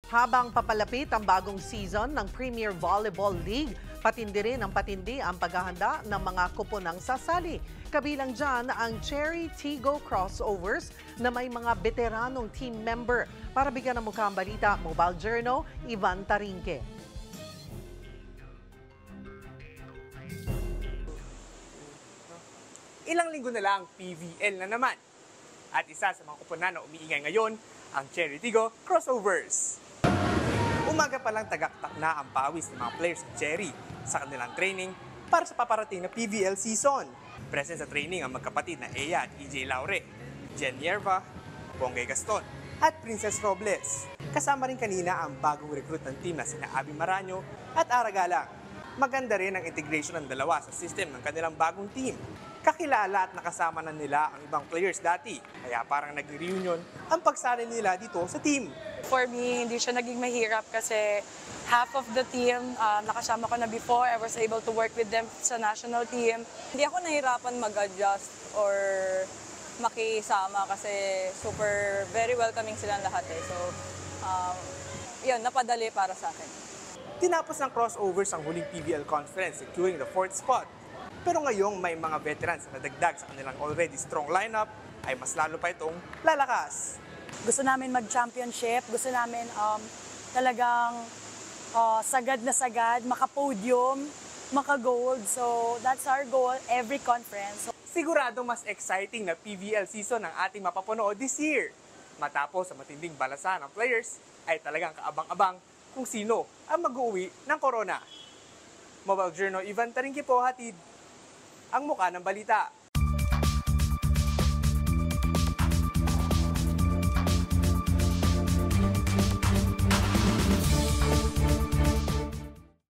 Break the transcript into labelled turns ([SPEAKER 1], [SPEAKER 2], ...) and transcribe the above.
[SPEAKER 1] Habang papalapit ang bagong season ng Premier Volleyball League, patindi rin ang patindi ang paghahanda ng mga kuponang sasali. Kabilang dyan ang Cherry Tigo Crossovers na may mga veteranong team member. Para bigyan ng mukha ang balita, Mobile Journal, Ivan Tarinque.
[SPEAKER 2] Ilang linggo na lang, PVL na naman. At isa sa mga kuponan na umiingay ngayon, ang Cherry Tigo Crossovers. Umaga pa lang tagaktak na ang pawis ng mga players ng Cherry sa kanilang training para sa paparating na PVL season. Present sa training ang magkapatid na Eya at EJ Laure, Jen Yerva, Bongay Gaston at Princess Robles. Kasama rin kanina ang bagong recruit ng team na sina Abby Maraño at Ara Galang. Maganda rin ang integration ng dalawa sa system ng kanilang bagong team. Kakilala at nakasama na nila ang ibang players dati, kaya parang nag-reunion ang pagsali nila dito sa team.
[SPEAKER 3] For me, hindi siya naging mahirap kasi half of the team, nakasama ko na before. I was able to work with them sa national team.
[SPEAKER 4] Hindi ako nahirapan mag-adjust or makisama kasi very welcoming silang lahat eh. So, yun, napadali para sa akin.
[SPEAKER 2] Tinapos ng crossovers ang huling PVL conference, securing the 4th spot. Pero ngayong may mga veterans na nadagdag sa kanilang already strong lineup, ay mas lalo pa itong lalakas.
[SPEAKER 3] Gusto namin mag-championship, gusto namin talagang sagad na sagad, maka-podium, maka-gold. So that's our goal every conference.
[SPEAKER 2] Siguradong mas exciting na PVL season ang ating mapapanood this year. Matapos sa matinding balasan ng players, ay talagang kaabang-abang kung sino ang mag-uwi ng corona. Mobile Journal, Ivan Tarinque po, hatid ang mukha ng balita.